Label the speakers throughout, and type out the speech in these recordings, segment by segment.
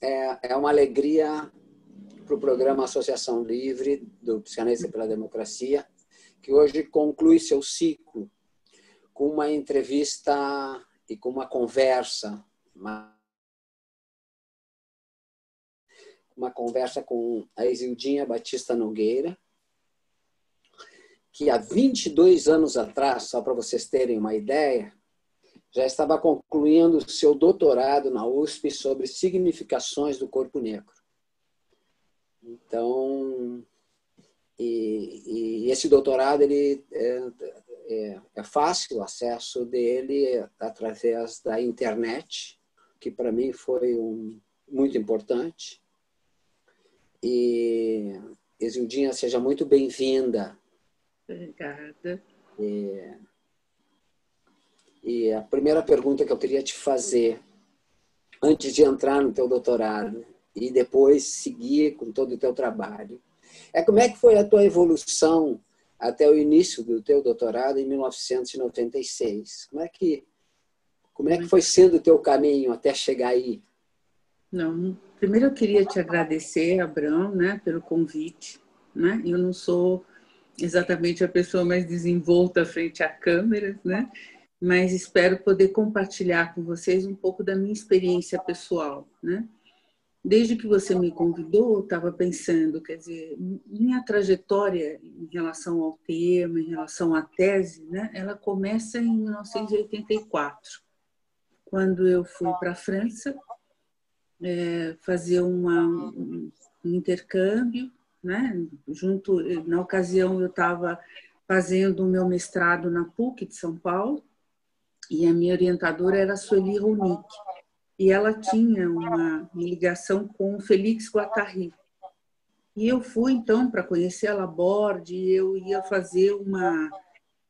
Speaker 1: é uma alegria para o programa Associação Livre do Psicanalista pela Democracia, que hoje conclui seu ciclo com uma entrevista e com uma conversa, uma conversa com a Isildinha Batista Nogueira, que há 22 anos atrás, só para vocês terem uma ideia, já estava concluindo seu doutorado na USP sobre significações do corpo negro. Então, e esse doutorado ele é fácil o acesso dele através da internet, que para mim foi muito importante. E Isildinha, seja muito bem-vinda.
Speaker 2: Obrigada.
Speaker 1: E a primeira pergunta que eu queria te fazer, antes de entrar no teu doutorado e depois seguir com todo o teu trabalho, é como é que foi a tua evolução até o início do teu doutorado em 1996? Como é que foi sendo o teu caminho até chegar aí?
Speaker 2: Não, primeiro eu queria te agradecer, Abrão, né, pelo convite, né? Eu não sou exatamente a pessoa mais desenvolta frente à câmera, né? Mas espero poder compartilhar com vocês um pouco da minha experiência pessoal, né? Desde que você me convidou, eu estava pensando, quer dizer, minha trajetória em relação ao tema, em relação à tese, né? Ela começa em 1984, quando eu fui para a França fazer um intercâmbio, né? Na ocasião eu estava fazendo o meu mestrado na PUC de São Paulo e a minha orientadora era a Sueli Ronick e ela tinha uma ligação com o Félix Guattari. E eu fui então para conhecer a Laborde e eu ia fazer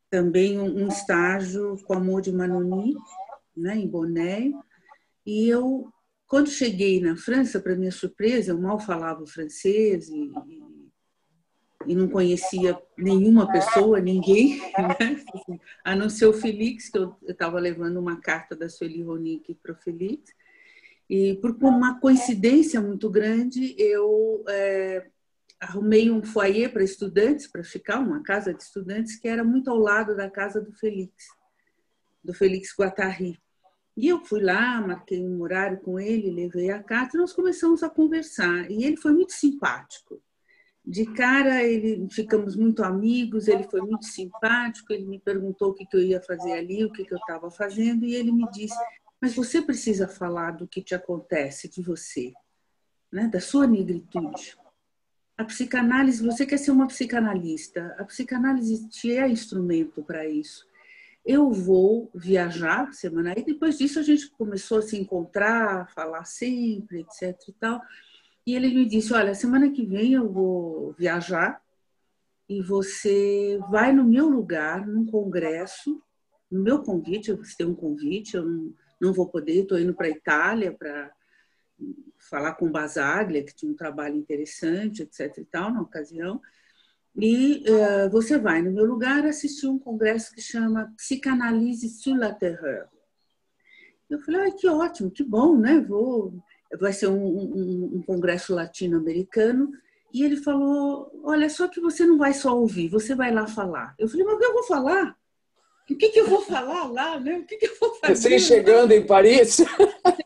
Speaker 2: também um estágio com a Maud Manoni, né, em Bonneuil. E eu, quando cheguei na França, para minha surpresa, eu mal falava francês e não conhecia nenhuma pessoa, ninguém, né? A não ser o Félix, que eu estava levando uma carta da Sueli Ronick para o Félix. E por uma coincidência muito grande, eu arrumei um foyer para estudantes, para ficar, uma casa de estudantes, que era muito ao lado da casa do Félix Guattari. E eu fui lá, marquei um horário com ele, levei a carta e nós começamos a conversar. E ele foi muito simpático. De cara, ficamos muito amigos, ele foi muito simpático, ele me perguntou o que eu ia fazer ali, o que eu estava fazendo, e ele me disse, mas você precisa falar do que te acontece, de você, né? Da sua negritude. A psicanálise, você quer ser uma psicanalista, a psicanálise te é instrumento para isso. Eu vou viajar semana aí, depois disso a gente começou a se encontrar, falar sempre, etc e tal. E ele me disse, olha, semana que vem eu vou viajar e você vai no meu lugar, num congresso, no meu convite, você tem um convite, eu não vou poder, estou indo para a Itália para falar com Basaglia, que tinha um trabalho interessante, etc e tal, na ocasião. E você vai no meu lugar assistir um congresso que chama Psicanálise sur la Terreur. Eu falei, ai, que ótimo, que bom, né? Vai ser um congresso latino-americano. E ele falou, olha, só que você não vai só ouvir, você vai lá falar. Eu falei, mas o que eu vou falar? O que eu vou falar lá, né? O que eu vou fazer?
Speaker 1: Você chegando em Paris?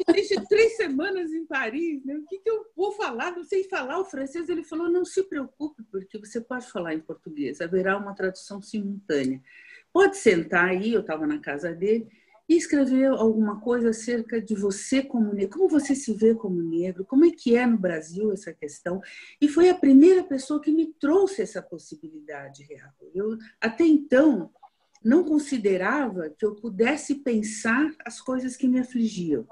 Speaker 2: Deixei 3 semanas em Paris, né? O que eu vou falar? Não sei falar o francês. Ele falou, não se preocupe, porque você pode falar em português, haverá uma tradução simultânea. Pode sentar aí, eu estava na casa dele, e escrever alguma coisa acerca de você como negro, como você se vê como negro, como é que é no Brasil essa questão. E foi a primeira pessoa que me trouxe essa possibilidade real. Eu, até então, não considerava que eu pudesse pensar as coisas que me afligiam,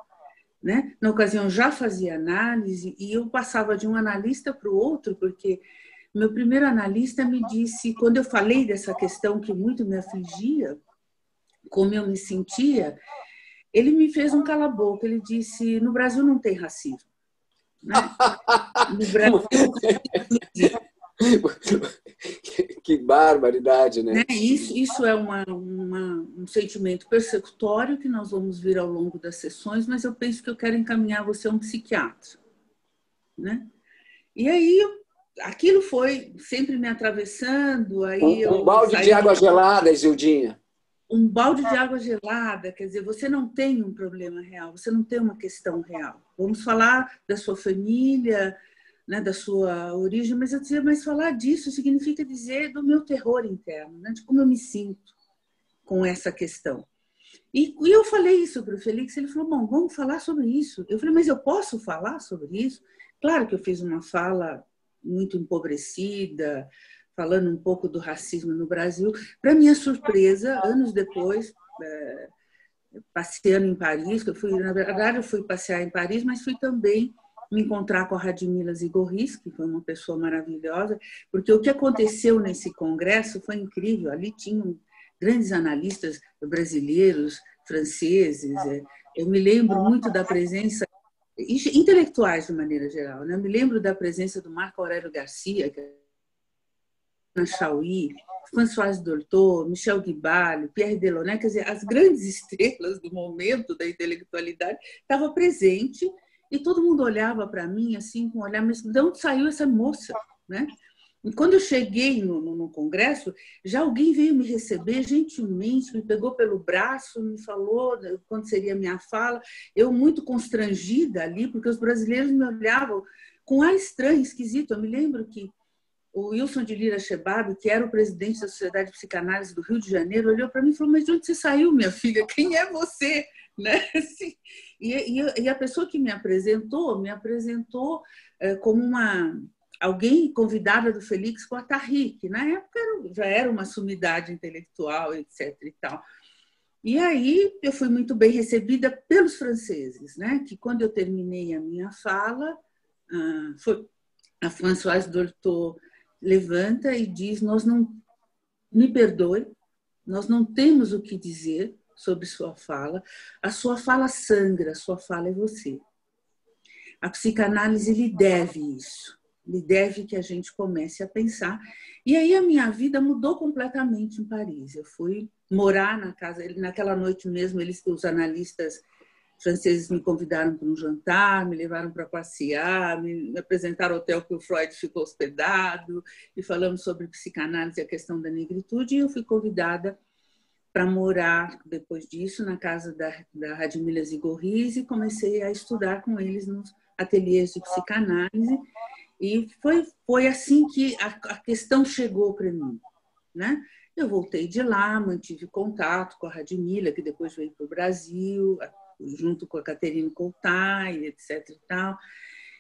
Speaker 2: né? Na ocasião, eu já fazia análise e eu passava de um analista para o outro, porque meu primeiro analista me disse, quando eu falei dessa questão que muito me afligia, como eu me sentia, ele me fez um cala-boca. Ele disse, no Brasil não tem racismo. Né? No Brasil
Speaker 1: Que barbaridade, né?
Speaker 2: Isso é um sentimento persecutório que nós vamos ver ao longo das sessões, mas eu penso que eu quero encaminhar você a um psiquiatra. né? E aí aquilo foi sempre me atravessando. Aí
Speaker 1: Um balde de água gelada, Isildinha.
Speaker 2: Um balde de água gelada, quer dizer, você não tem um problema real, você não tem uma questão real. Vamos falar da sua família, né, da sua origem, mas eu dizia, mas falar disso significa dizer do meu terror interno, né, de como eu me sinto com essa questão. E eu falei isso para o Felix, ele falou, bom, vamos falar sobre isso. Eu falei, mas eu posso falar sobre isso? Claro que eu fiz uma fala muito empobrecida, falando um pouco do racismo no Brasil. Para minha surpresa, anos depois, passeando em Paris, que na verdade eu fui passear em Paris, mas fui também me encontrar com a Radmila Zigorris, que foi uma pessoa maravilhosa, porque o que aconteceu nesse congresso foi incrível. Ali tinham grandes analistas brasileiros, franceses. Eu me lembro muito da presença, intelectuais de maneira geral, né? Eu me lembro da presença do Marco Aurélio Garcia, Chauí, Françoise Dolto, Michel Guibali, Pierre Delaunay, quer dizer, as grandes estrelas do momento da intelectualidade estavam presentes e todo mundo olhava para mim assim com um olhar, mas de onde saiu essa moça, né? E quando eu cheguei no congresso, já alguém veio me receber gentilmente, me pegou pelo braço, me falou quando seria a minha fala. Eu muito constrangida ali, porque os brasileiros me olhavam com ar estranho, esquisito. Eu me lembro que o Wilson de Lira Chebab, que era o presidente da Sociedade de Psicanálise do Rio de Janeiro, olhou para mim e falou, mas de onde você saiu, minha filha? Quem é você? Né? Assim, e a pessoa que me apresentou como alguém convidada do Félix Guattari, que na época já era uma sumidade intelectual, etc. E tal. E aí eu fui muito bem recebida pelos franceses, né? Que quando eu terminei a minha fala, foi a Françoise Dolto levanta e diz, me perdoe, nós não temos o que dizer sobre sua fala, a sua fala sangra, a sua fala é você. A psicanálise lhe deve isso, lhe deve que a gente comece a pensar. E aí a minha vida mudou completamente em Paris. Eu fui morar na casa, naquela noite mesmo, os analistas franceses me convidaram para um jantar, me levaram para passear, me apresentaram o hotel que o Freud ficou hospedado e falamos sobre psicanálise e a questão da negritude. E eu fui convidada para morar, depois disso, na casa da Radmila Zigorris e comecei a estudar com eles nos ateliês de psicanálise. E foi assim que a questão chegou para mim, né? Eu voltei de lá, mantive contato com a Radmila, que depois veio para o Brasil, junto com a Caterine Coulthard, etc. E tal.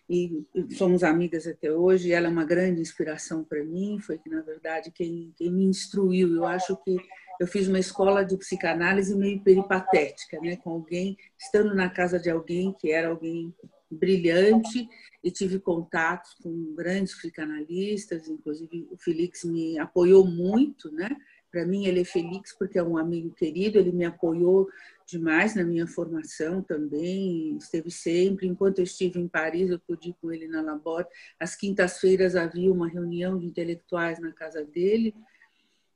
Speaker 2: E somos amigas até hoje. Ela é uma grande inspiração para mim. Foi que, na verdade, quem me instruiu. Eu acho que eu fiz uma escola de psicanálise meio peripatética, né? Com alguém, estando na casa de alguém que era alguém brilhante, e tive contatos com grandes psicanalistas, inclusive o Felix me apoiou muito, né? Para mim, ele é Felix porque é um amigo querido, ele me apoiou demais na minha formação também, esteve sempre. Enquanto eu estive em Paris, eu pude ir com ele na Laborde. Às quintas-feiras havia uma reunião de intelectuais na casa dele,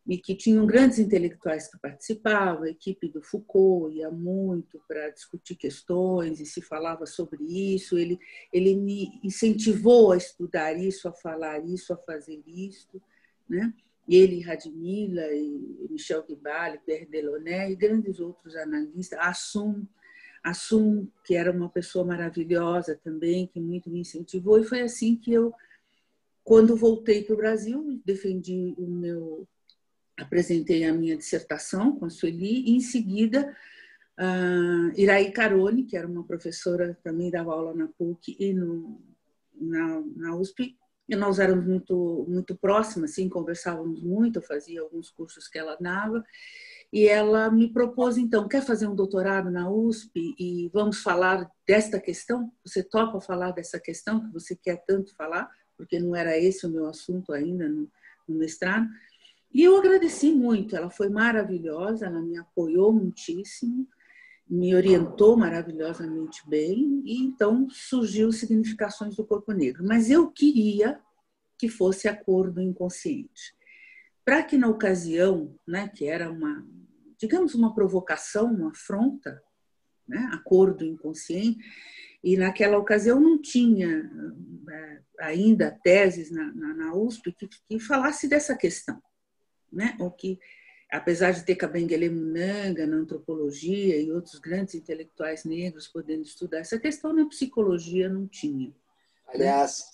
Speaker 2: e que tinham grandes intelectuais que participavam, a equipe do Foucault ia muito para discutir questões e se falava sobre isso. Ele me incentivou a estudar isso, a falar isso, a fazer isso, né? Ele, Radmila, e Michel Guibali, Pierre Delaunay e grandes outros analistas, Assum, que era uma pessoa maravilhosa também, que muito me incentivou. E foi assim que eu, quando voltei para o Brasil, apresentei a minha dissertação com a Sueli, e em seguida Iraí Caroni, que era uma professora, também dava aula na PUC e na USP, e nós éramos muito próximas, assim, conversávamos muito, eu fazia alguns cursos que ela dava, e ela me propôs, então, quer fazer um doutorado na USP e vamos falar desta questão? Você topa falar dessa questão que você quer tanto falar? Porque não era esse o meu assunto ainda no mestrado. E eu agradeci muito, ela foi maravilhosa, ela me apoiou muitíssimo, me orientou maravilhosamente bem, e então surgiu Significações do Corpo Negro. Mas eu queria que fosse a cor do inconsciente. Para que na ocasião, né, que era digamos, uma provocação, uma afronta, né? A cor do inconsciente. E naquela ocasião não tinha ainda teses na USP que falasse dessa questão, né? Ou que, apesar de ter Kabengele Munanga na antropologia e outros grandes intelectuais negros podendo estudar essa questão, na psicologia não tinha.
Speaker 1: Aliás,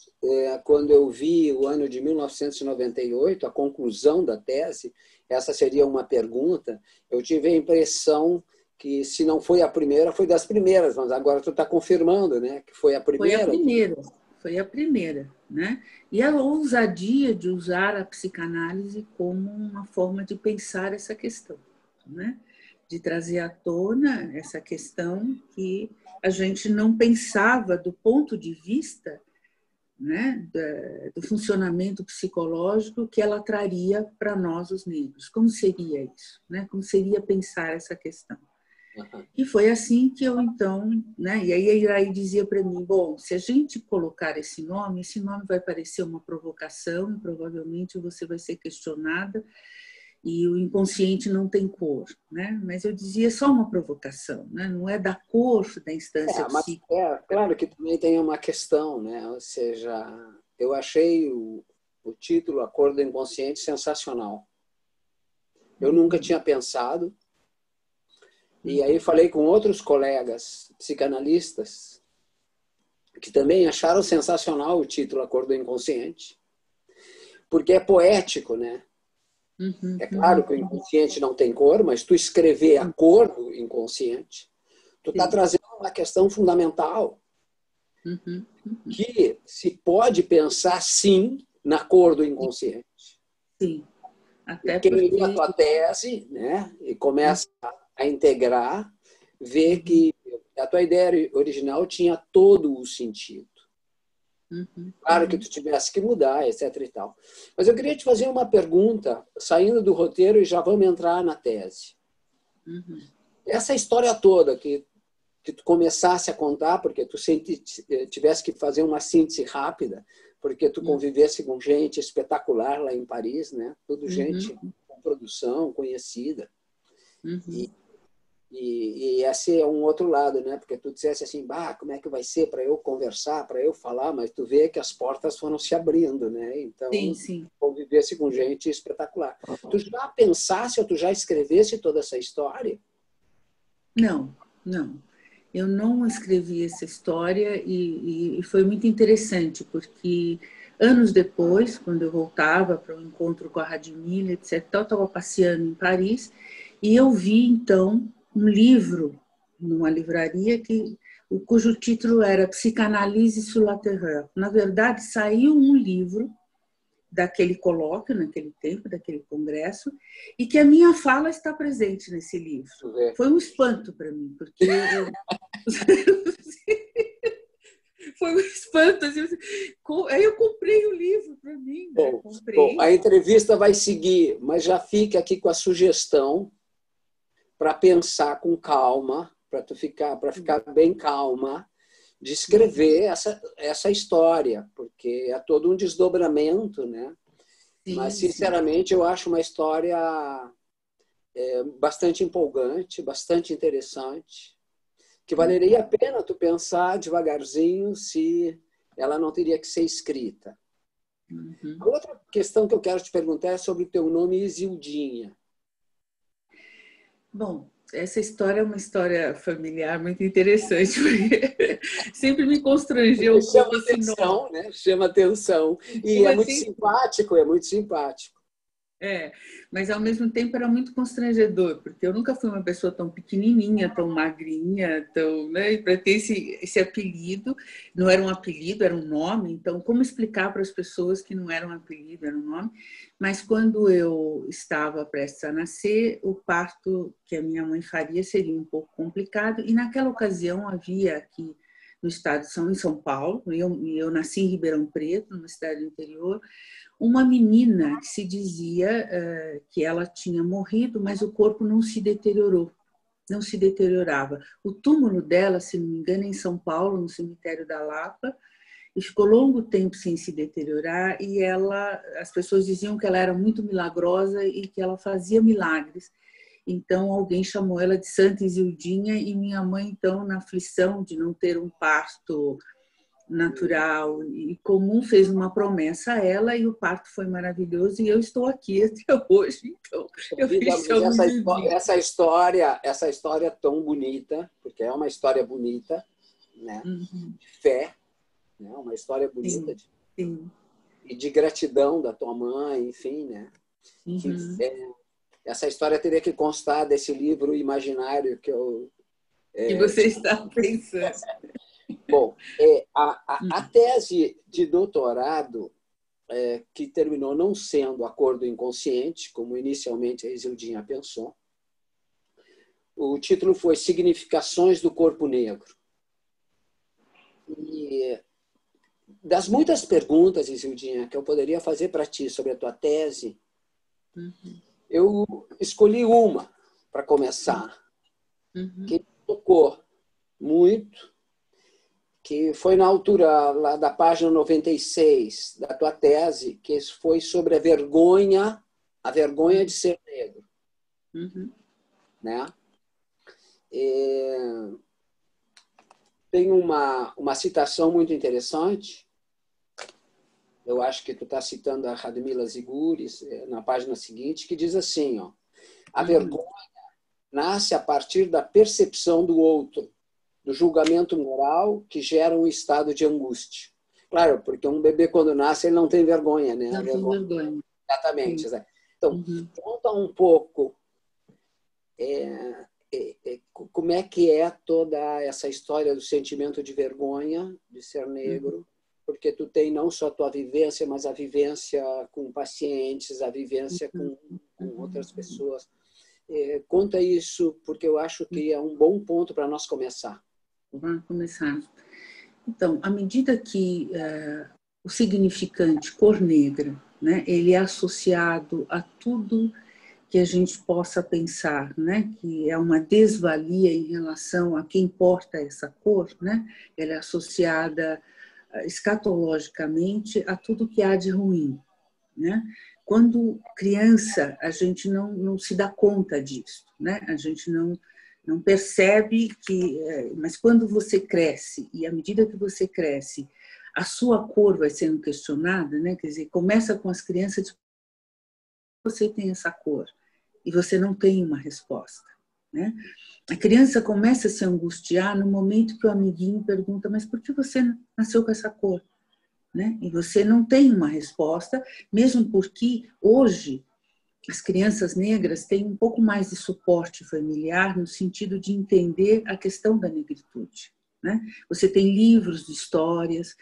Speaker 1: quando eu vi o ano de 1998, a conclusão da tese, essa seria uma pergunta, eu tive a impressão que, se não foi a primeira, foi das primeiras, mas agora tu está confirmando, né, que foi a primeira.
Speaker 2: Foi a primeira, né? E a ousadia de usar a psicanálise como uma forma de pensar essa questão, né? De trazer à tona essa questão que a gente não pensava do ponto de vista, né, do funcionamento psicológico que ela traria para nós, os negros. Como seria isso? Né? Como seria pensar essa questão? E foi assim que eu, então, né, e aí dizia para mim, bom, se a gente colocar esse nome vai parecer uma provocação, provavelmente você vai ser questionada, e o inconsciente não tem cor, né? Mas eu dizia só uma provocação, né? Não é da cor da instância psíquica.
Speaker 1: Claro que também tem uma questão, né? Ou seja, eu achei o título A Cor do Inconsciente sensacional. Eu nunca tinha pensado. E aí falei com outros colegas psicanalistas que também acharam sensacional o título A Cor do Inconsciente, porque é poético, né? É claro que o inconsciente não tem cor, mas tu escrever a cor do inconsciente, tu está trazendo uma questão fundamental, que se pode pensar, sim, na cor do inconsciente.
Speaker 2: Sim. Até
Speaker 1: quem lê a tua tese, né, e começa a integrar, vê que a tua ideia original tinha todo o sentido. Claro que tu tivesse que mudar, etc. e tal. Mas eu queria te fazer uma pergunta, saindo do roteiro, e já vamos entrar na tese. Essa história toda que tu começasse a contar, porque tu tivesse que fazer uma síntese rápida, porque tu convivesse com gente espetacular lá em Paris, né? Tudo gente com produção, conhecida. E esse é um outro lado, né? Porque tu dissesse assim, bah, como é que vai ser para eu conversar, para eu falar, mas tu vê que as portas foram se abrindo, né? Então, convivesse com gente espetacular. Tu já pensasse ou tu já escrevesse toda essa história?
Speaker 2: Não. Eu não escrevi essa história e foi muito interessante, porque anos depois, quando eu voltava para o encontro com a Radmila, etc., eu estava passeando em Paris e eu vi, então, um livro numa livraria cujo título era Psicanálise sur la terreur. Na verdade, saiu um livro daquele colóquio, naquele tempo, daquele congresso, e que a minha fala está presente nesse livro. Foi um espanto para mim, porque foi um espanto. Aí eu comprei o livro para mim. Né?
Speaker 1: Bom, a entrevista vai seguir, mas já fica aqui com a sugestão para pensar com calma, para ficar bem calma, de escrever essa história, porque é todo um desdobramento, né? Mas, sinceramente, eu acho uma história bastante empolgante, bastante interessante, que valeria a pena tu pensar devagarzinho se ela não teria que ser escrita. A outra questão que eu quero te perguntar é sobre o teu nome, Isildinha.
Speaker 2: Bom, essa história é uma história familiar muito interessante, porque sempre me constrangeu um pouco esse nome.
Speaker 1: Né? Chama atenção. E é muito simpático, é muito simpático.
Speaker 2: Mas ao mesmo tempo era muito constrangedor, porque eu nunca fui uma pessoa tão pequenininha, tão magrinha, né, para ter esse apelido. Não era um apelido, era um nome. Então, como explicar para as pessoas que não era um apelido, era um nome? Mas quando eu estava prestes a nascer, o parto que a minha mãe faria seria um pouco complicado. E naquela ocasião havia aqui no estado em São Paulo, eu nasci em Ribeirão Preto, numa cidade do interior, uma menina que se dizia que ela tinha morrido, mas o corpo não se deteriorou, não se deteriorava. O túmulo dela, se não me engano, é em São Paulo, no cemitério da Lapa, e ficou longo tempo sem se deteriorar, e as pessoas diziam que ela era muito milagrosa e que ela fazia milagres. Então, alguém chamou ela de Santa Isildinha e minha mãe, então, na aflição de não ter um parto natural e comum, fez uma promessa a ela e o parto foi maravilhoso e eu estou aqui até hoje, então eu me chamo Isildinha.
Speaker 1: Essa história tão bonita, porque é uma história bonita, né? De fé, né? Uma história bonita e de gratidão da tua mãe, enfim, né? Essa história teria que constar desse livro imaginário que eu...
Speaker 2: que você está pensando.
Speaker 1: Bom, a tese de doutorado, que terminou não sendo acordo inconsciente, como inicialmente a Isildinha pensou, o título foi Significações do Corpo Negro. E das muitas perguntas, Isildinha, que eu poderia fazer para ti sobre a tua tese, eu escolhi uma para começar, que me tocou muito, que foi na altura lá da página 96 da tua tese, que foi sobre a vergonha de ser negro. Né? Tem uma citação muito interessante, eu acho que tu está citando a Radmila Ziguris, na página seguinte, que diz assim, ó, a vergonha nasce a partir da percepção do outro, do julgamento moral que gera um estado de angústia. Claro, porque um bebê, quando nasce, ele não tem vergonha, né?
Speaker 2: Não tem vergonha.
Speaker 1: Exatamente. Sim. Então, conta um pouco como é que é toda essa história do sentimento de vergonha de ser negro, porque tu tem não só a tua vivência, mas a vivência com pacientes, a vivência com outras pessoas. Conta isso, porque eu acho que é um bom ponto para nós começar.
Speaker 2: Vamos começar. Então, à medida que o significante cor negra, né, ele é associado a tudo que a gente possa pensar, né, que é uma desvalia em relação a quem porta essa cor, né, ela é associada escatologicamente a tudo que há de ruim, né? Quando criança, a gente não se dá conta disso, né? A gente não percebe que... Mas quando você cresce, e à medida que você cresce, a sua cor vai sendo questionada, né? Quer dizer, começa com as crianças, você tem essa cor, e você não tem uma resposta, né? A criança começa a se angustiar no momento que o amiguinho pergunta, mas por que você nasceu com essa cor? Né? E você não tem uma resposta, mesmo porque hoje as crianças negras têm um pouco mais de suporte familiar no sentido de entender a questão da negritude, né? Você tem livros de histórias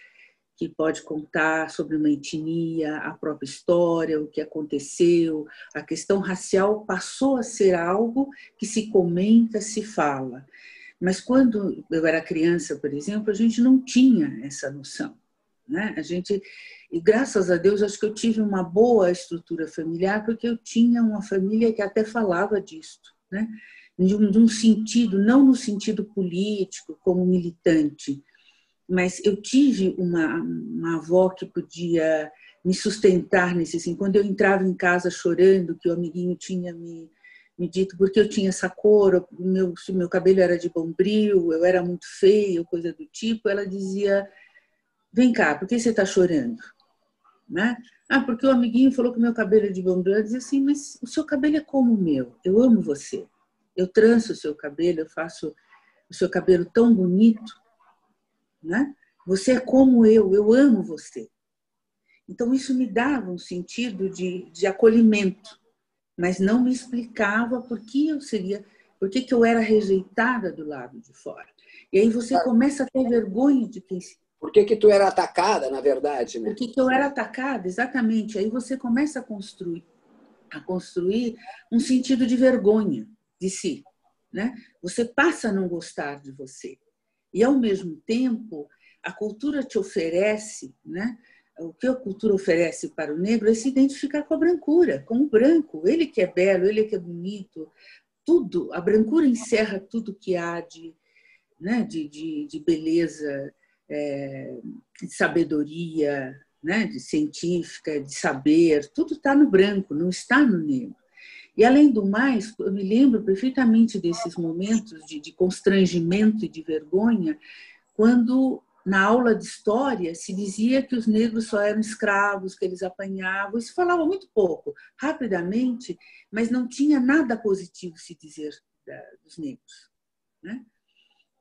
Speaker 2: que pode contar sobre uma etnia, a própria história, o que aconteceu. A questão racial passou a ser algo que se comenta, se fala. Mas quando eu era criança, por exemplo, a gente não tinha essa noção, né? E graças a Deus, acho que eu tive uma boa estrutura familiar, porque eu tinha uma família que até falava disso, né? De um sentido, não no sentido político, como militante, mas eu tive uma avó que podia me sustentar nesse assim. Quando eu entrava em casa chorando, que o amiguinho tinha me dito porque eu tinha essa cor, meu cabelo era de bombril, eu era muito feia, coisa do tipo, ela dizia: vem cá, por que você está chorando? Né? Porque o amiguinho falou que o meu cabelo é de bombril. Ela dizia assim, mas o seu cabelo é como o meu, eu amo você, eu tranço o seu cabelo, eu faço o seu cabelo tão bonito, né? Você é como eu amo você. Então isso me dava um sentido de acolhimento, mas não me explicava por que eu era rejeitada do lado de fora. E aí você começa a ter vergonha de quem se...
Speaker 1: Por que tu era atacada, na verdade, né?
Speaker 2: Por que eu era atacada, exatamente. Aí você começa a construir um sentido de vergonha de si, né? Você passa a não gostar de você. E, ao mesmo tempo, a cultura te oferece, né? O que a cultura oferece para o negro é se identificar com a brancura, com o branco. Ele que é belo, ele que é bonito, tudo. A brancura encerra tudo que há né? de beleza, de sabedoria, né? De científica, de saber. Tudo está no branco, não está no negro. E, além do mais, eu me lembro perfeitamente desses momentos de constrangimento e de vergonha, quando, na aula de história, se dizia que os negros só eram escravos, que eles apanhavam. Isso falava muito pouco, rapidamente, mas não tinha nada positivo se dizer dos negros, né?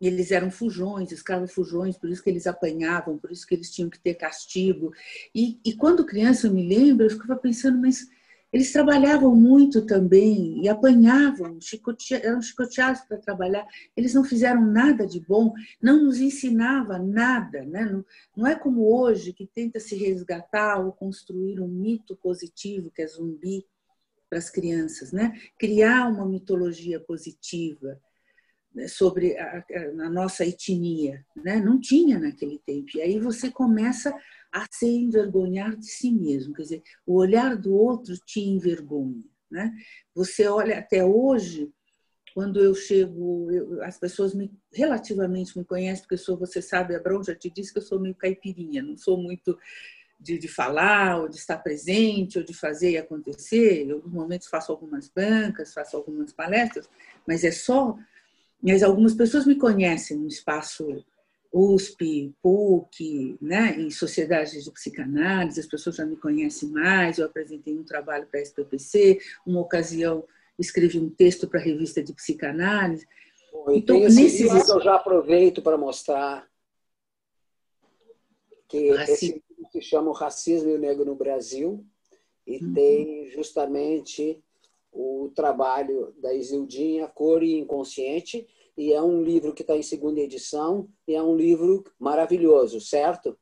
Speaker 2: E eles eram fujões, escravos fujões, por isso que eles apanhavam, por isso que eles tinham que ter castigo. E quando criança, eu me lembro, eu ficava pensando, mas eles trabalhavam muito também e apanhavam, eram chicoteados para trabalhar. Eles não fizeram nada de bom, não nos ensinava nada, né? Não é como hoje, que tenta se resgatar ou construir um mito positivo, que é zumbi, para as crianças, né? Criar uma mitologia positiva sobre a nossa etnia, né? Não tinha naquele tempo. E aí você começa a se envergonhar de si mesmo, quer dizer, o olhar do outro te envergonha, né? Você olha até hoje, quando eu chego, as pessoas relativamente me conhecem, porque você sabe, Abrão já te disse que eu sou meio caipirinha, não sou muito de falar, ou de estar presente, ou de fazer e acontecer. Eu, em alguns momentos, faço algumas bancas, faço algumas palestras, mas é só. Mas algumas pessoas me conhecem no espaço USP, PUC, né, em sociedades de psicanálise, as pessoas já me conhecem mais. Eu apresentei um trabalho para a SPPC, uma ocasião escrevi um texto para a revista de psicanálise.
Speaker 1: E então, tem esse livro que eu já aproveito para mostrar, que esse livro se chama O Racismo e o Negro no Brasil, e tem justamente o trabalho da Isildinha, Cor e Inconsciente, e é um livro que está em segunda edição, e é um livro maravilhoso, certo?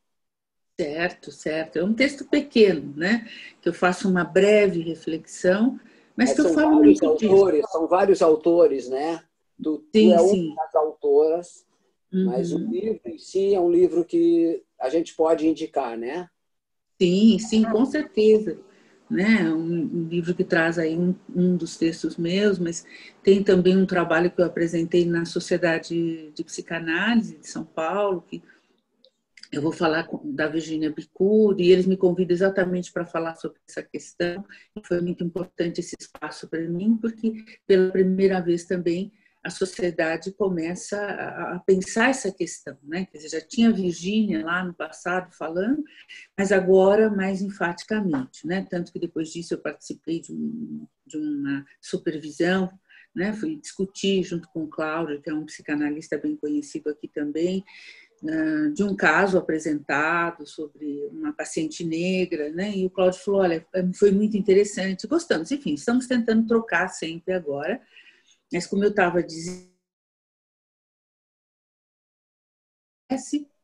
Speaker 2: Certo, certo. É um texto pequeno, né? Que eu faço uma breve reflexão, mas que eu falo muito
Speaker 1: autores, são vários autores, né? Tu é uma das autoras, mas o livro em si é um livro que a gente pode indicar, né?
Speaker 2: Sim, sim, com certeza. Né? Um livro que traz aí um dos textos meus, mas tem também um trabalho que eu apresentei na Sociedade de Psicanálise de São Paulo, que eu vou falar da Virginia Bicuri, e eles me convidam exatamente para falar sobre essa questão. E foi muito importante esse espaço para mim, porque pela primeira vez também a sociedade começa a pensar essa questão, né? Quer dizer, já tinha a Virginia lá no passado falando, mas agora mais enfaticamente, né? Tanto que depois disso eu participei de uma supervisão, né? Fui discutir junto com o Cláudio, que é um psicanalista bem conhecido aqui também, de um caso apresentado sobre uma paciente negra, né? E o Cláudio falou, olha, foi muito interessante, gostamos, enfim, estamos tentando trocar sempre agora, mas como eu estava dizendo,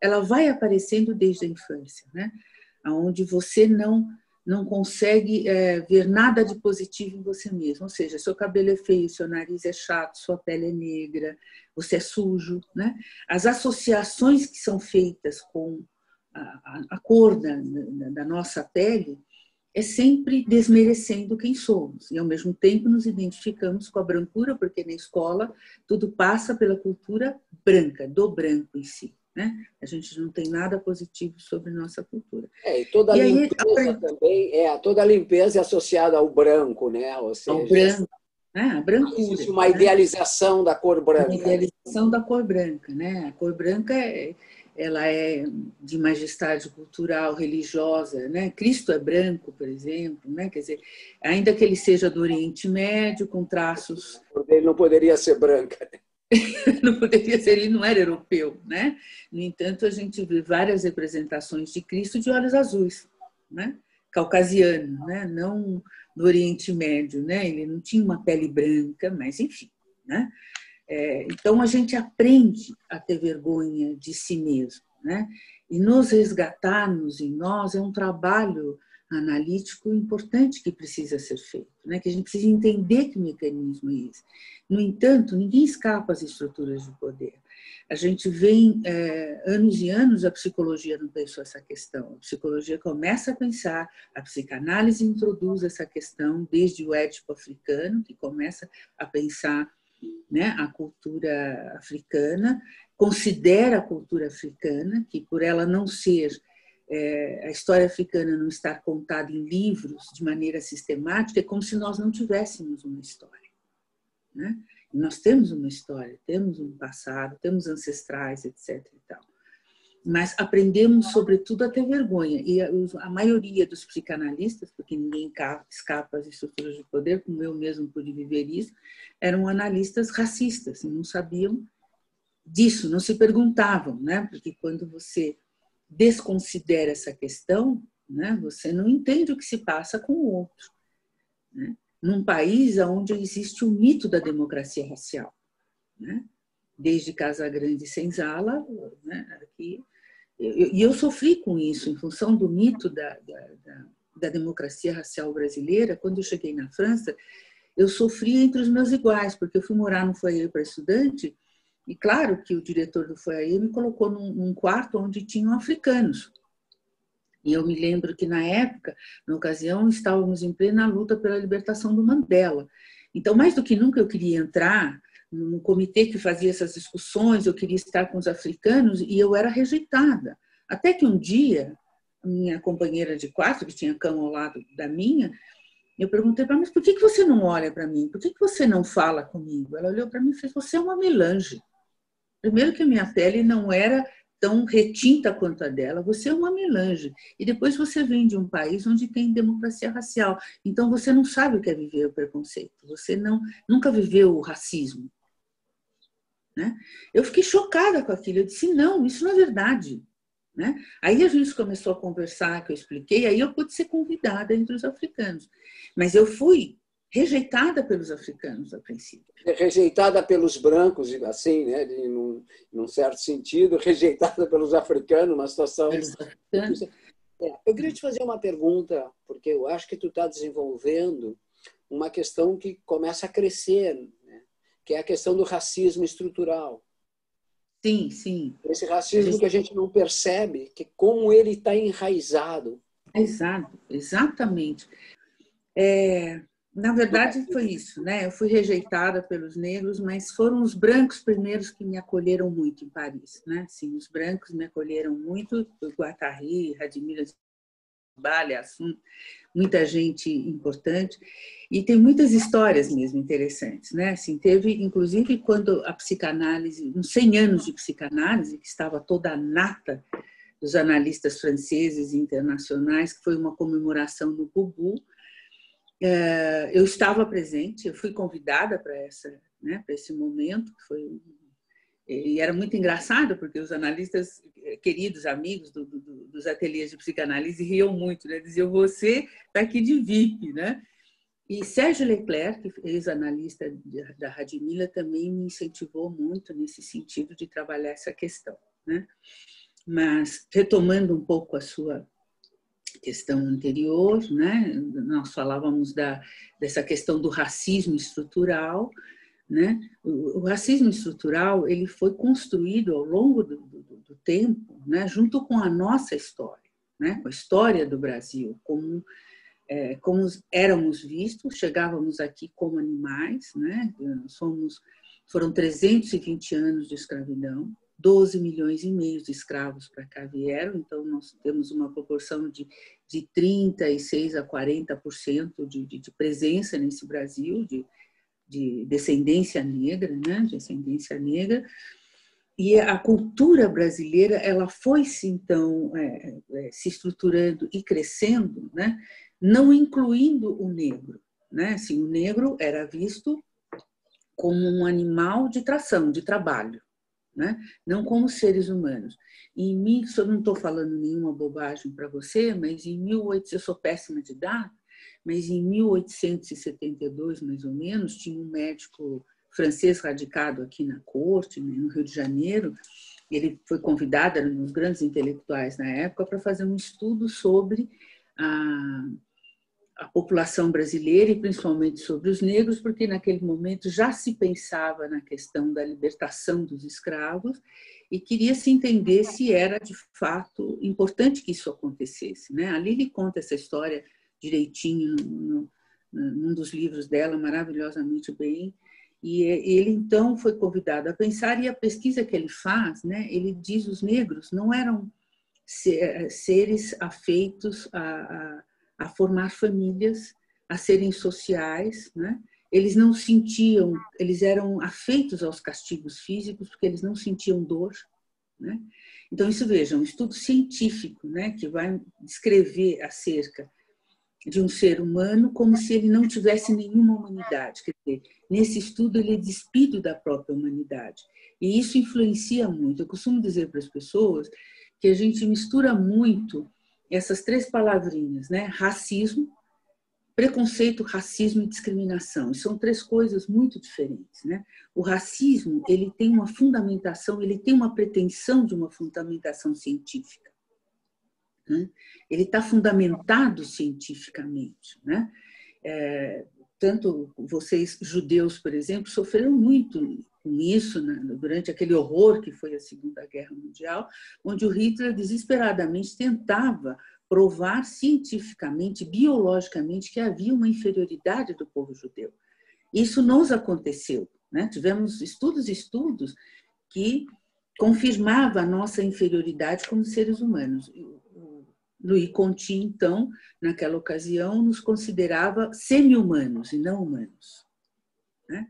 Speaker 2: ela vai aparecendo desde a infância, né? Onde você não consegue ver nada de positivo em você mesmo, ou seja, seu cabelo é feio, seu nariz é chato, sua pele é negra, você é sujo, né? As associações que são feitas com a cor da nossa pele é sempre desmerecendo quem somos, e ao mesmo tempo nos identificamos com a brancura, porque na escola tudo passa pela cultura branca, do branco em si, né? A gente não tem nada positivo sobre nossa cultura.
Speaker 1: E toda a limpeza também, toda a limpeza é associada ao branco, né? Ou seja,
Speaker 2: ao branco, né? A brancura.
Speaker 1: Existe uma idealização da cor branca.
Speaker 2: Uma idealização da cor branca, né? A cor branca ela é de majestade cultural, religiosa, né? Cristo é branco, por exemplo, né? Quer dizer, ainda que ele seja do Oriente Médio, com traços...
Speaker 1: Ele não poderia ser branca.
Speaker 2: Não poderia ser, ele não era europeu, né? No entanto, a gente vê várias representações de Cristo de olhos azuis, né? Caucasiano, né? Não do Oriente Médio, né? Ele não tinha uma pele branca, mas enfim, né? Então, a gente aprende a ter vergonha de si mesmo, né? E nos resgatarmos em nós é um trabalho analítico importante que precisa ser feito, né? Que a gente precisa entender que mecanismo é esse. No entanto, ninguém escapa às estruturas de poder. A gente vem, anos e anos, a psicologia não pensou essa questão. A psicologia começa a pensar, a psicanálise introduz essa questão desde o Édipo africano, que começa a pensar, né, a cultura africana, considera a cultura africana, que por ela não ser a história africana não estar contada em livros de maneira sistemática, é como se nós não tivéssemos uma história, né? E nós temos uma história, temos um passado, temos ancestrais, etc. e tal. Mas aprendemos, sobretudo, a ter vergonha. E a maioria dos psicanalistas, porque ninguém escapa às estruturas de poder, como eu mesmo pude viver isso, eram analistas racistas, e não sabiam disso, não se perguntavam, né? Porque quando você desconsidera essa questão, né, você não entende o que se passa com o outro, né? Num país onde existe o mito da democracia racial, né? Desde Casagrande e Senzala, né, aqui. E eu sofri com isso, em função do mito da democracia racial brasileira. Quando eu cheguei na França, eu sofri entre os meus iguais, porque eu fui morar no foyer para estudante, e claro que o diretor do foyer me colocou num quarto onde tinham africanos. E eu me lembro que, na época, na ocasião, estávamos em plena luta pela libertação do Mandela. Então, mais do que nunca, eu queria entrar no comitê que fazia essas discussões, eu queria estar com os africanos, e eu era rejeitada. Até que um dia, a minha companheira de quarto, que tinha cama ao lado da minha, eu perguntei para ela, mas por que você não olha para mim? Por que você não fala comigo? Ela olhou para mim e fez, você é uma melange. Primeiro que a minha pele não era tão retinta quanto a dela, você é uma melange. E depois você vem de um país onde tem democracia racial. Então você não sabe o que é viver o preconceito. Você nunca viveu o racismo, né? Eu fiquei chocada com aquilo. Eu disse, não, isso não é verdade, né? Aí a gente começou a conversar, que eu expliquei, aí eu pude ser convidada entre os africanos. Mas eu fui rejeitada pelos africanos a princípio.
Speaker 1: Rejeitada pelos brancos, assim, né? Num certo sentido, rejeitada pelos africanos, uma situação... Eu queria te fazer uma pergunta, porque eu acho que tu está desenvolvendo uma questão que começa a crescer, né? Que é a questão do racismo estrutural.
Speaker 2: Sim, sim.
Speaker 1: Esse racismo que a gente não percebe, que como ele está enraizado.
Speaker 2: Exato, exatamente. Na verdade, foi isso, né? Eu fui rejeitada pelos negros, mas foram os brancos primeiros que me acolheram muito em Paris, né? Sim, os brancos me acolheram muito, Guattari, Radimila Balha, muita gente importante, e tem muitas histórias mesmo interessantes, né? Assim, teve, inclusive, quando a psicanálise, uns 100 anos de psicanálise, que estava toda a nata dos analistas franceses e internacionais, que foi uma comemoração no Bubu. Eu estava presente, eu fui convidada para esse momento, e era muito engraçado, porque os analistas, queridos amigos dos ateliês de psicanálise, riam muito, né? Diziam, você está aqui de VIP, né? E Sérgio Leclerc, ex-analista da Radimila, também me incentivou muito nesse sentido de trabalhar essa questão, né? Mas, retomando um pouco a sua questão anterior, né? Nós falávamos dessa questão do racismo estrutural, né? O racismo estrutural ele foi construído ao longo do tempo, né? Junto com a nossa história, né? Com a história do Brasil, como éramos vistos, chegávamos aqui como animais, né? Foram 320 anos de escravidão, 12 milhões e meio de escravos para cá vieram, então nós temos uma proporção de 36% a 40% de presença nesse Brasil, de descendência negra, né? Descendência negra. E a cultura brasileira ela foi então se estruturando e crescendo, né? Não incluindo o negro, né? Assim, o negro era visto como um animal de tração, de trabalho, né? Não como seres humanos. Eu não estou falando nenhuma bobagem para você, mas eu sou péssima de data, mas em 1872, mais ou menos, tinha um médico francês radicado aqui na corte, no Rio de Janeiro. Ele foi convidado, era um dos grandes intelectuais na época, para fazer um estudo sobre a população brasileira e principalmente sobre os negros, porque naquele momento já se pensava na questão da libertação dos escravos e queria se entender se era de fato importante que isso acontecesse, né? A Lili conta essa história direitinho num dos livros dela, maravilhosamente bem, e ele então foi convidado a pensar, e a pesquisa que ele faz, né? Ele diz os negros não eram seres afeitos a formar famílias, a serem sociais, né? Eles não sentiam, eles eram afeitos aos castigos físicos porque eles não sentiam dor, né? Então, isso, vejam, um estudo científico, né, que vai descrever acerca de um ser humano como se ele não tivesse nenhuma humanidade. Quer dizer, nesse estudo ele é despido da própria humanidade. E isso influencia muito. Eu costumo dizer para as pessoas que a gente mistura muito essas três palavrinhas, né? Racismo, preconceito, racismo e discriminação. E são três coisas muito diferentes, né? O racismo, ele tem uma fundamentação, ele tem uma pretensão de uma fundamentação científica, né? Ele está fundamentado cientificamente, né? Tanto vocês, judeus, por exemplo, sofreram muito com isso, né, durante aquele horror que foi a Segunda Guerra Mundial, onde o Hitler desesperadamente tentava provar cientificamente, biologicamente, que havia uma inferioridade do povo judeu. Isso não aconteceu, né? Tivemos estudos que confirmavam a nossa inferioridade como seres humanos. Louis Conti, então, naquela ocasião, nos considerava semi-humanos e não humanos, né?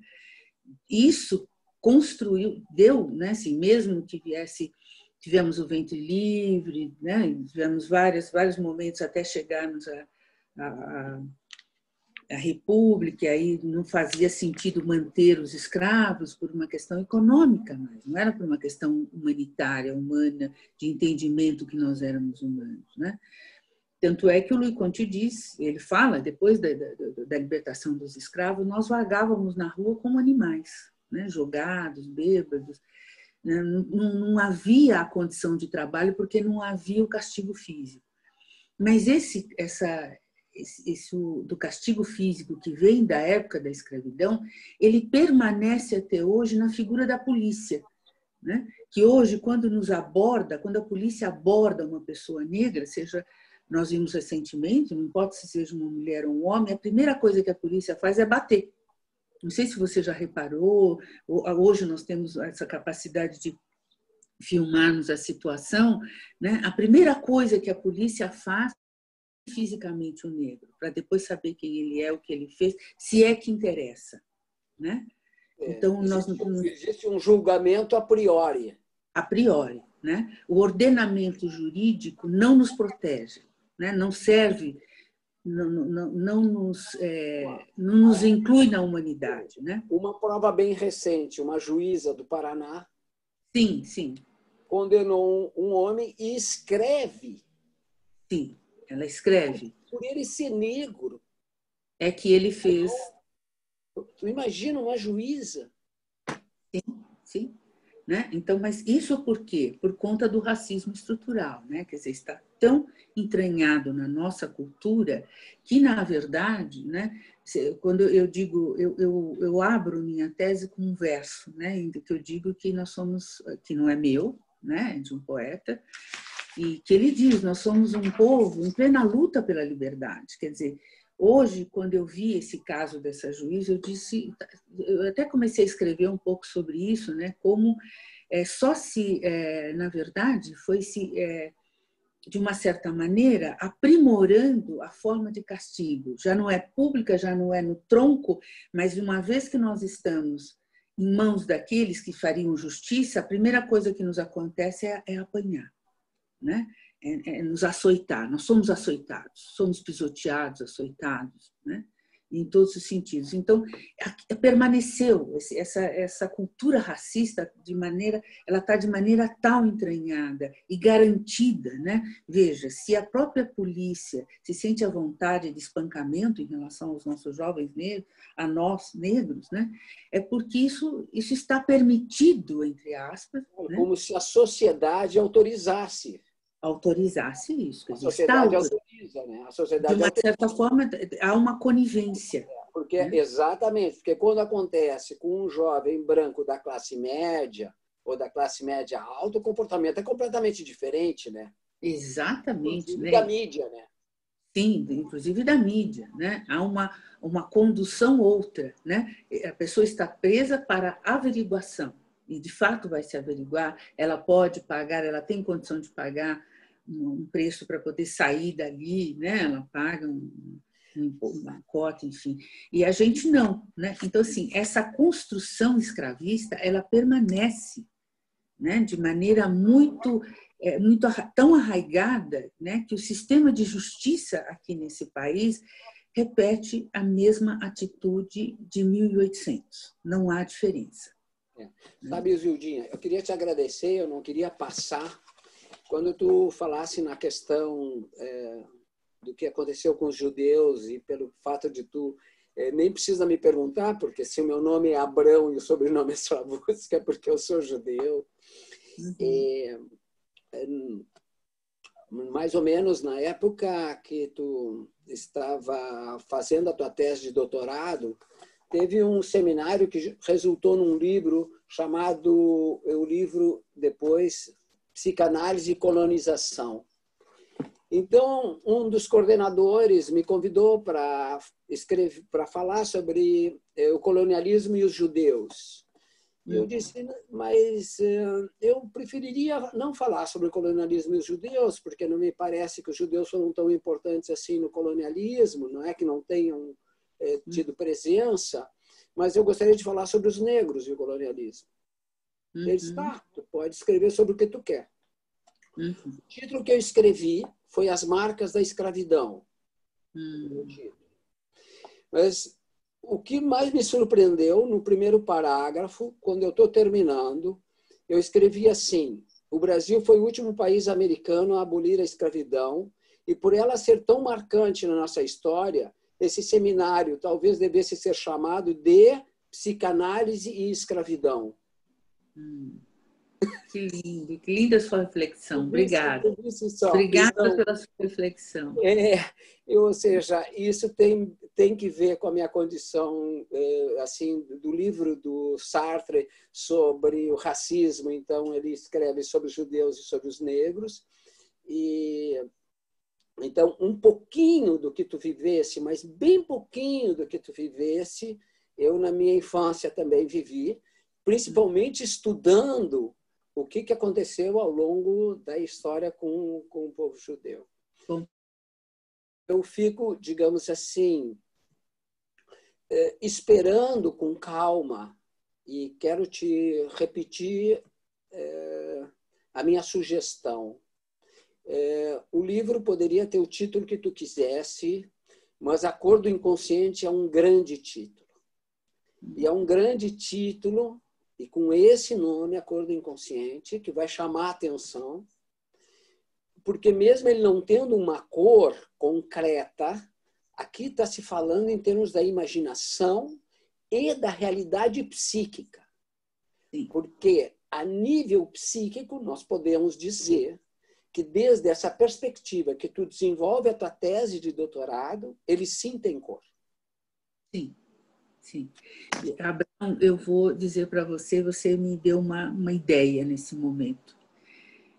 Speaker 2: Isso construiu, deu, né, assim, mesmo que tivemos o ventre livre, né, tivemos vários momentos até chegarmos à República, e aí não fazia sentido manter os escravos por uma questão econômica, mas não era por uma questão humanitária, humana, de entendimento que nós éramos humanos, né? Tanto é que o Louis Conti diz, ele fala, depois da libertação dos escravos, nós vagávamos na rua como animais, né? Jogados, bêbados, né? Não havia a condição de trabalho porque não havia o castigo físico. Mas esse do castigo físico que vem da época da escravidão, ele permanece até hoje na figura da polícia, né? Que hoje, quando a polícia aborda uma pessoa negra, seja, nós vimos recentemente, não importa se seja uma mulher ou um homem, a primeira coisa que a polícia faz é bater. Não sei se você já reparou, hoje nós temos essa capacidade de filmarmos a situação, né? A primeira coisa que a polícia faz fisicamente o negro, para depois saber quem ele é, o que ele fez, se é que interessa, né?
Speaker 1: Então, existe um julgamento a priori.
Speaker 2: A priori, né? O ordenamento jurídico não nos protege, né? Não serve, não nos inclui na humanidade, né?
Speaker 1: Uma prova bem recente, uma juíza do Paraná,
Speaker 2: sim,
Speaker 1: condenou um homem e escreve.
Speaker 2: Sim, ela escreve.
Speaker 1: Por ele ser negro.
Speaker 2: É que ele fez.
Speaker 1: Tu imagina uma juíza?
Speaker 2: Sim. Né? Então, mas isso por quê? Por conta do racismo estrutural, né? Quer dizer, está tão entranhado na nossa cultura que, na verdade, né, quando eu digo, eu abro minha tese com um verso, né, em que eu digo que nós somos, que não é meu, né, é de um poeta, e que ele diz, nós somos um povo em plena luta pela liberdade. Quer dizer, hoje, quando eu vi esse caso dessa juíza, eu até comecei a escrever um pouco sobre isso, né? Como na verdade, de uma certa maneira, aprimorando a forma de castigo. Já não é pública, já não é no tronco, mas uma vez que nós estamos em mãos daqueles que fariam justiça, a primeira coisa que nos acontece é apanhar, né? Nos açoitar. Nós somos açoitados, somos pisoteados, açoitados, né? Em todos os sentidos. Então, permaneceu essa cultura racista ela está de maneira tal entranhada e garantida, né? Veja, se a própria polícia se sente à vontade de espancamento em relação aos nossos jovens negros, a nós negros, né? É porque isso está permitido, entre aspas.
Speaker 1: Como se a sociedade autorizasse isso.
Speaker 2: A
Speaker 1: sociedade autoriza, né? A sociedade
Speaker 2: de uma certa forma, há uma conivência.
Speaker 1: Porque, né? Exatamente, porque quando acontece com um jovem branco da classe média ou da classe média alta, o comportamento é completamente diferente, né?
Speaker 2: Exatamente.
Speaker 1: Inclusive da mídia, né?
Speaker 2: Sim, inclusive da mídia, né? Há uma condução outra, né? A pessoa está presa para averiguação. E, de fato, vai se averiguar, ela pode pagar, ela tem condição de pagar um preço para poder sair dali, né? Ela paga uma cota, enfim. E a gente não, né? Então, assim, essa construção escravista, ela permanece, né? De maneira tão arraigada, né? Que o sistema de justiça aqui nesse país repete a mesma atitude de 1800. Não há diferença.
Speaker 1: Sabe, Zildinha, eu queria te agradecer, eu não queria passar. Quando tu falasse na questão do que aconteceu com os judeus e pelo fato de tu nem precisa me perguntar, porque se o meu nome é Abrão e o sobrenome é Slavutski, é porque eu sou judeu. Mais ou menos na época que tu estava fazendo a tua tese de doutorado, teve um seminário que resultou num livro chamado, o livro depois, Psicanálise e Colonização. Então, um dos coordenadores me convidou para falar sobre o colonialismo e os judeus. Eu disse, mas eu preferiria não falar sobre o colonialismo e os judeus, porque não me parece que os judeus foram tão importantes assim no colonialismo, não é que não tenham tido presença, mas eu gostaria de falar sobre os negros e o colonialismo. Ele disse, tá, tu pode escrever sobre o que tu quer. O título que eu escrevi foi As Marcas da Escravidão. Mas o que mais me surpreendeu no primeiro parágrafo, quando eu estou terminando, eu escrevi assim: o Brasil foi o último país americano a abolir a escravidão e por ela ser tão marcante na nossa história, esse seminário talvez devesse ser chamado de Psicanálise e Escravidão.
Speaker 2: Que linda sua reflexão. Obrigada. Obrigada pela sua reflexão.
Speaker 1: Ou seja, isso tem que ver com a minha condição, assim, do livro do Sartre sobre o racismo. Então, ele escreve sobre os judeus e sobre os negros. E então, um pouquinho do que tu vivesse, mas bem pouquinho do que tu vivesse, eu na minha infância também vivi, principalmente estudando o que aconteceu ao longo da história com o povo judeu. Eu fico, digamos assim, esperando com calma, e quero te repetir a minha sugestão. O livro poderia ter o título que tu quisesse, mas Acordo Inconsciente é um grande título. E é um grande título, e com esse nome, Acordo Inconsciente, que vai chamar a atenção, porque mesmo ele não tendo uma cor concreta, aqui está se falando em termos da imaginação e da realidade psíquica.
Speaker 2: Sim.
Speaker 1: Porque, a nível psíquico, nós podemos dizer que desde essa perspectiva que tu desenvolve a tua tese de doutorado, ele sim tem cor.
Speaker 2: Sim. Sim. Abrão, eu vou dizer para você, você me deu uma ideia nesse momento.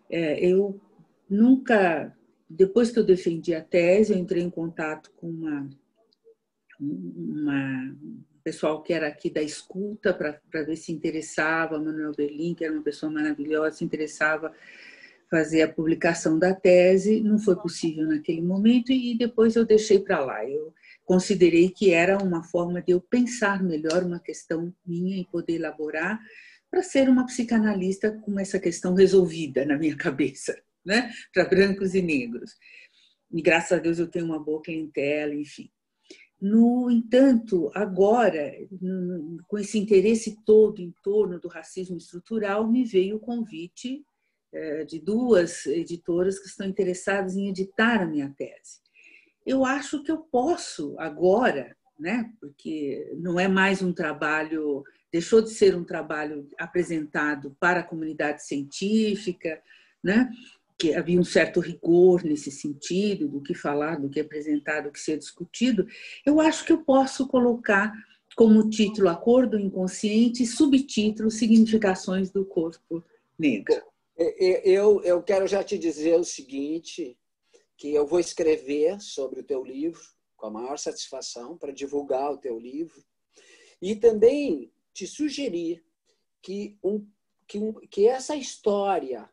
Speaker 2: Eu nunca, depois que eu defendi a tese, eu entrei em contato com um pessoal que era aqui da escuta para ver se interessava, Manuel Berlim, que era uma pessoa maravilhosa, se interessava fazer a publicação da tese. Não foi possível naquele momento e depois eu deixei para lá. Eu considerei que era uma forma de eu pensar melhor uma questão minha e poder elaborar para ser uma psicanalista com essa questão resolvida na minha cabeça, né? Para brancos e negros. E graças a Deus eu tenho uma boa clientela, enfim. No entanto, agora, com esse interesse todo em torno do racismo estrutural, me veio o convite de duas editoras que estão interessadas em editar a minha tese. Eu acho que eu posso agora, né, porque não é mais um trabalho, deixou de ser um trabalho apresentado para a comunidade científica, né, que havia um certo rigor nesse sentido, do que falar, do que apresentar, do que ser discutido. Eu acho que eu posso colocar como título Acordo Inconsciente e subtítulo Significações do Corpo Negro.
Speaker 1: Eu quero já te dizer o seguinte, que eu vou escrever sobre o teu livro com a maior satisfação para divulgar o teu livro e também te sugerir que essa história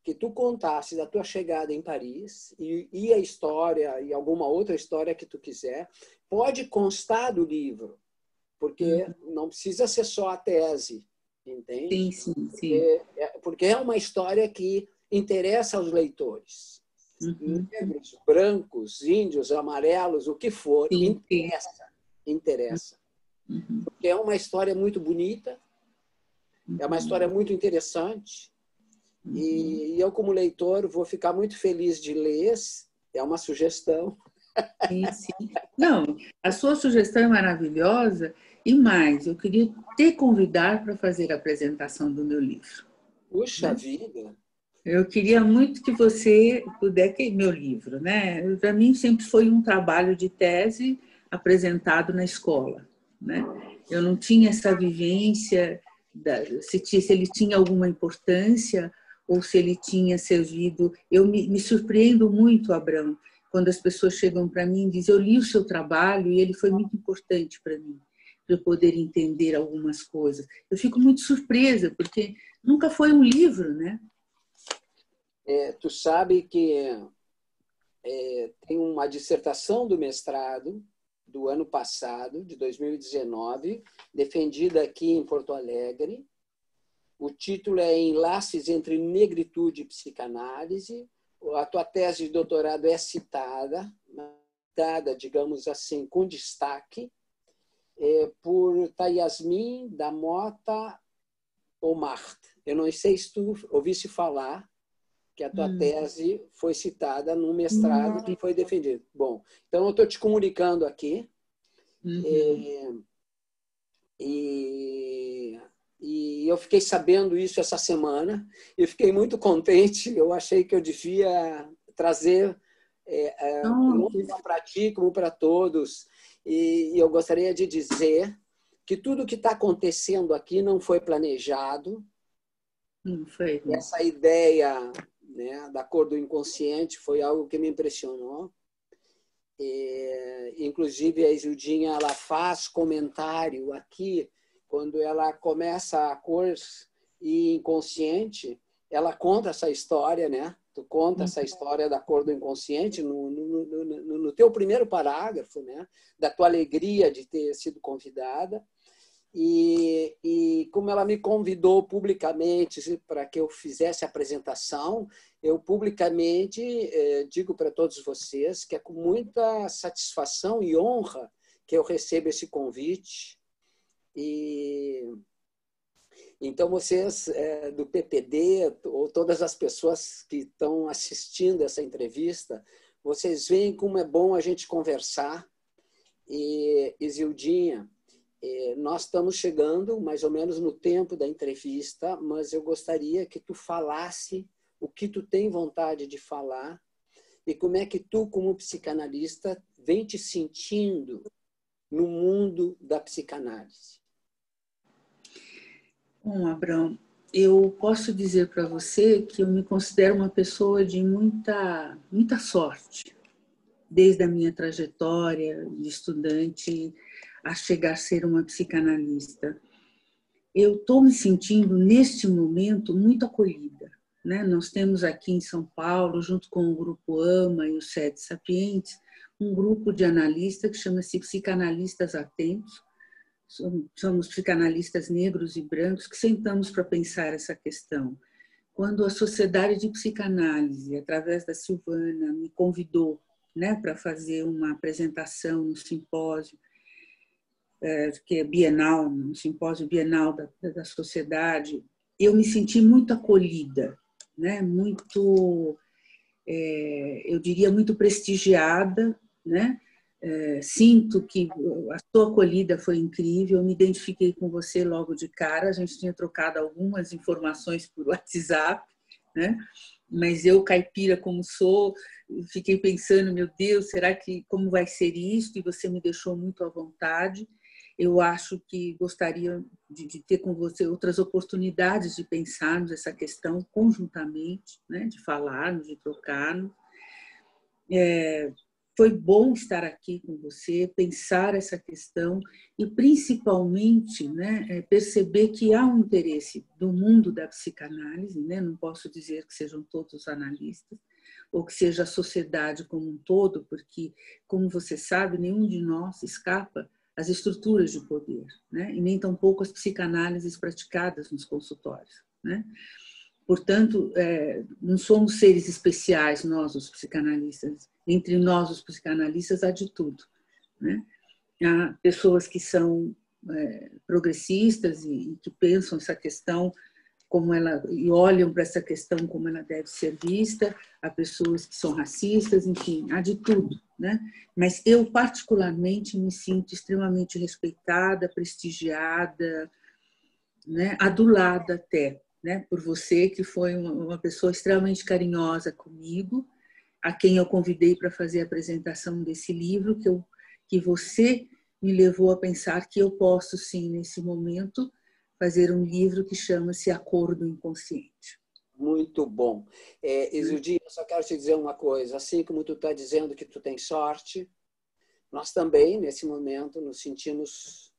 Speaker 1: que tu contasse da tua chegada em Paris e a história e alguma outra história que tu quiser, pode constar do livro, porque não precisa ser só a tese, entende?
Speaker 2: Sim, sim.
Speaker 1: Porque é uma história que interessa aos leitores.
Speaker 2: Uhum.
Speaker 1: Negros, brancos, índios, amarelos, o que for,
Speaker 2: Sim,
Speaker 1: interessa.
Speaker 2: Uhum.
Speaker 1: Porque é uma história muito bonita, é uma história muito interessante, e eu, como leitor, vou ficar muito feliz de ler. É uma sugestão.
Speaker 2: Sim. Não, a sua sugestão é maravilhosa. E mais, eu queria te convidar para fazer a apresentação do meu livro.
Speaker 1: Puxa
Speaker 2: Né?
Speaker 1: vida!
Speaker 2: Eu queria muito que você pudesse... Meu livro, né? Para mim sempre foi um trabalho de tese apresentado na escola, né? Eu não tinha essa vivência se ele tinha alguma importância ou se ele tinha servido. Eu me surpreendo muito, Abrão, quando as pessoas chegam para mim e dizem: eu li o seu trabalho e ele foi muito importante para mim, para eu poder entender algumas coisas. Eu fico muito surpresa, porque nunca foi um livro, né?
Speaker 1: Tu sabe que tem uma dissertação do mestrado do ano passado, de 2019, defendida aqui em Porto Alegre. O título é Enlaces entre Negritude e Psicanálise. A tua tese de doutorado é citada, digamos assim, com destaque, por Tayasmin da Mota Omar. Eu não sei se tu ouvisse falar que a tua tese foi citada no mestrado que foi defendido. Bom, então eu estou te comunicando aqui. E eu fiquei sabendo isso essa semana e fiquei muito contente. Eu achei que eu devia trazer não só para ti, como para todos. E eu gostaria de dizer que tudo que está acontecendo aqui não foi planejado.
Speaker 2: Não foi.
Speaker 1: Essa ideia, né, da cor do inconsciente foi algo que me impressionou. Inclusive, a Isildinha, ela faz comentário aqui, quando ela começa a cor e inconsciente, ela conta essa história, né? Tu conta essa história da cor do inconsciente no teu primeiro parágrafo, né? Da tua alegria de ter sido convidada. E como ela me convidou publicamente para que eu fizesse a apresentação, eu publicamente digo para todos vocês que é com muita satisfação e honra que eu recebo esse convite. E então vocês do PPD, ou todas as pessoas que estão assistindo essa entrevista, vocês veem como é bom a gente conversar. E Isildinha, nós estamos chegando mais ou menos no tempo da entrevista, mas eu gostaria que tu falasse o que tu tem vontade de falar e como é que tu, como psicanalista, vem te sentindo no mundo da psicanálise.
Speaker 2: Bom, Abrão, eu posso dizer para você que eu me considero uma pessoa de muita sorte, desde a minha trajetória de estudante a chegar a ser uma psicanalista. Eu estou me sentindo, neste momento, muito acolhida. Né? Nós temos aqui em São Paulo, junto com o Grupo AMA e o Sete Sapientes, um grupo de analistas que chama-se Psicanalistas Atentos. Somos psicanalistas negros e brancos que sentamos para pensar essa questão. Quando a Sociedade de Psicanálise, através da Silvana, me convidou, né, para fazer uma apresentação no simpósio, que é bienal, um simpósio bienal da sociedade, eu me senti muito acolhida, né? Muito, eu diria, muito prestigiada, né? Sinto que a sua acolhida foi incrível, eu me identifiquei com você logo de cara, a gente tinha trocado algumas informações por WhatsApp, né? Mas eu, caipira como sou, fiquei pensando, meu Deus, será que como vai ser isso? E você me deixou muito à vontade. Eu acho que gostaria de ter com você outras oportunidades de pensarmos essa questão conjuntamente, né? De falarmos, de trocarmos. foi bom estar aqui com você, pensar essa questão e, principalmente, né, perceber que há um interesse do mundo da psicanálise, né? Não posso dizer que sejam todos analistas, ou que seja a sociedade como um todo, porque, como você sabe, nenhum de nós escapa às estruturas de poder, né? E nem tampouco as psicanálises praticadas nos consultórios, né? Portanto, não somos seres especiais, nós, os psicanalistas. Entre nós, os psicanalistas, há de tudo, né? Há pessoas que são progressistas e que pensam essa questão como ela, e olham para essa questão como ela deve ser vista, há pessoas que são racistas, enfim, há de tudo, né? Mas eu, particularmente, me sinto extremamente respeitada, prestigiada, né? Adulada até, né? Por você, que foi uma pessoa extremamente carinhosa comigo, a quem eu convidei para fazer a apresentação desse livro, que você me levou a pensar que eu posso, sim, nesse momento, fazer um livro que chama-se Acordo Inconsciente.
Speaker 1: Muito bom. Isildi, eu só quero te dizer uma coisa. Assim como tu está dizendo que tu tem sorte, nós também, nesse momento, nos sentimos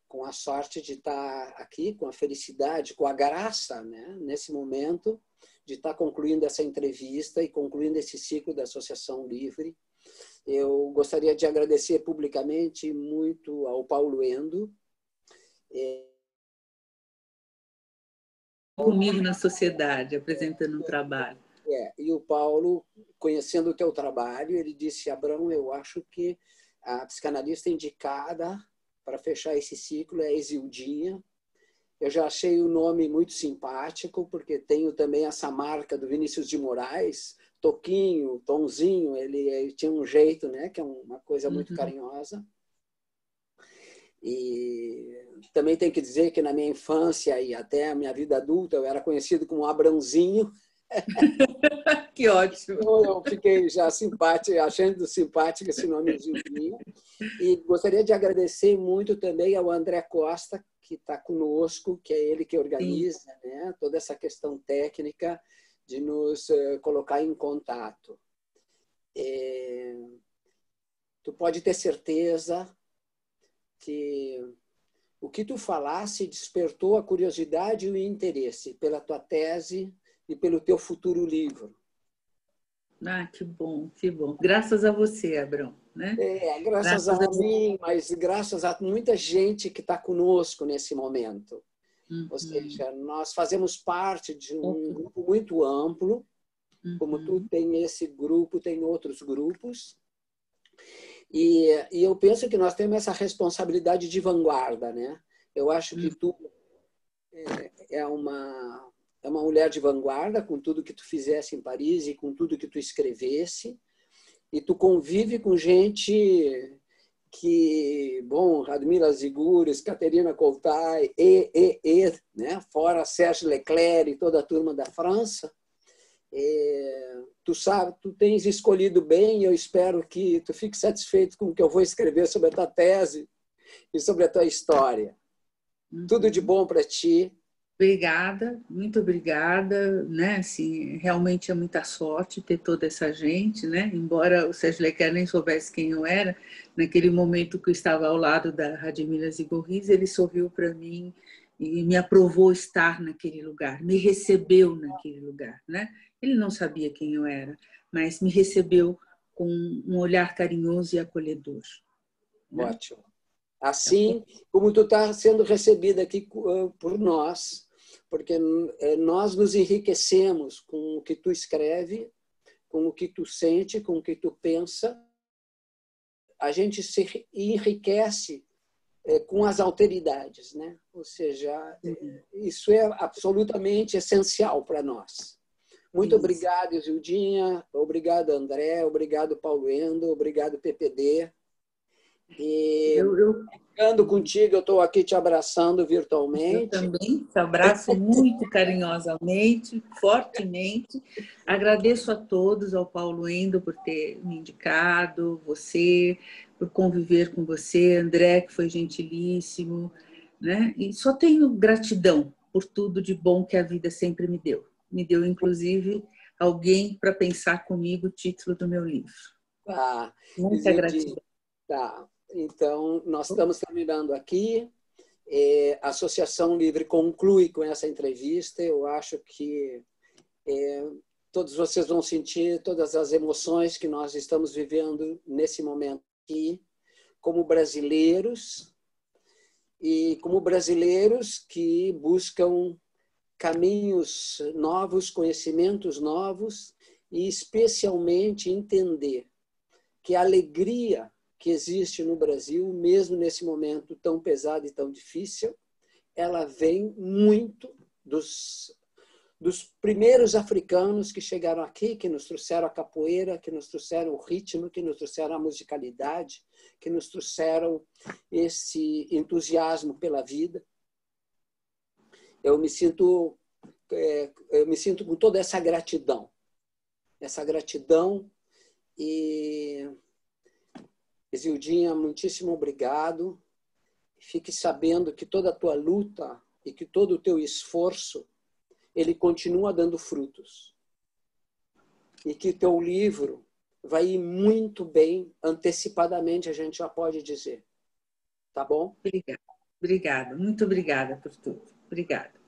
Speaker 1: com a sorte de estar aqui, com a felicidade, com a graça, né? Nesse momento, de estar concluindo essa entrevista e concluindo esse ciclo da Associação Livre. Eu gostaria de agradecer publicamente muito ao Paulo Endo.
Speaker 2: Comigo na sociedade, apresentando um trabalho.
Speaker 1: E o Paulo, conhecendo o teu trabalho, ele disse: Abrão, eu acho que a psicanalista indicada para fechar esse ciclo é a Isildinha. Eu já achei o nome muito simpático, porque tenho também essa marca do Vinícius de Moraes, Toquinho, Tonzinho, ele tinha um jeito, né, que é uma coisa muito carinhosa. E também tem que dizer que na minha infância e até a minha vida adulta eu era conhecido como Abrãozinho.
Speaker 2: Que ótimo!
Speaker 1: Então, eu fiquei já simpático, achando simpático esse nome de Zildinha. E gostaria de agradecer muito também ao André Costa, que está conosco, que é ele que organiza, né, toda essa questão técnica de nos colocar em contato. Tu pode ter certeza que o que tu falasse despertou a curiosidade e o interesse pela tua tese e pelo teu futuro livro.
Speaker 2: Ah, que bom, que bom. Graças a você, Abrão, né?
Speaker 1: Graças a mim, mas graças a muita gente que está conosco nesse momento. Ou seja, nós fazemos parte de um grupo muito amplo, como tu tem esse grupo, tem outros grupos, e eu penso que nós temos essa responsabilidade de vanguarda, né? Eu acho que tu é uma mulher de vanguarda com tudo que tu fizesse em Paris e com tudo que tu escrevesse, e tu convive com gente que, bom, Radmila Ziguris, Caterina Coltai, né? Fora Serge Leclerc e toda a turma da França. Tu sabe, tu tens escolhido bem, e eu espero que tu fique satisfeito com o que eu vou escrever sobre a tua tese e sobre a tua história. Tudo de bom para ti.
Speaker 2: Obrigada, muito obrigada, né? Assim, realmente é muita sorte ter toda essa gente, né? Embora o Sérgio Leclerc nem soubesse quem eu era, naquele momento que eu estava ao lado da Radmila Zigorris, ele sorriu para mim e me aprovou estar naquele lugar, me recebeu naquele lugar, né? Ele não sabia quem eu era, mas me recebeu com um olhar carinhoso e acolhedor.
Speaker 1: Né? Ótimo. Assim como tu está sendo recebida aqui por nós, porque nós nos enriquecemos com o que tu escreve, com o que tu sente, com o que tu pensa. A gente se enriquece com as alteridades, né? Ou seja, isso é absolutamente essencial para nós. Muito obrigado, Isildinha. Obrigado, André. Obrigado, Paulo Endo. Obrigado, PPD. E ficando contigo, eu estou aqui te abraçando virtualmente.
Speaker 2: Eu também te abraço muito carinhosamente, fortemente. Agradeço a todos, ao Paulo Endo por ter me indicado, você, por conviver com você, André, que foi gentilíssimo, né? E só tenho gratidão por tudo de bom que a vida sempre me deu. Me deu, inclusive, alguém para pensar comigo o título do meu livro.
Speaker 1: Tá.
Speaker 2: Muita
Speaker 1: Zildinha,
Speaker 2: gratidão.
Speaker 1: tá. Então, nós estamos terminando aqui. A Associação Livre conclui com essa entrevista. Eu acho que todos vocês vão sentir todas as emoções que nós estamos vivendo nesse momento aqui, como brasileiros, e como brasileiros que buscam caminhos novos, conhecimentos novos, e especialmente entender que a alegria que existe no Brasil, mesmo nesse momento tão pesado e tão difícil, ela vem muito dos primeiros africanos que chegaram aqui, que nos trouxeram a capoeira, que nos trouxeram o ritmo, que nos trouxeram a musicalidade, que nos trouxeram esse entusiasmo pela vida. Eu me sinto com toda essa gratidão e Zildinha, muitíssimo obrigado. Fique sabendo que toda a tua luta e que todo o teu esforço, ele continua dando frutos. E que teu livro vai ir muito bem, antecipadamente, a gente já pode dizer. Tá bom?
Speaker 2: Obrigada. Obrigada. Muito obrigada por tudo. Obrigada.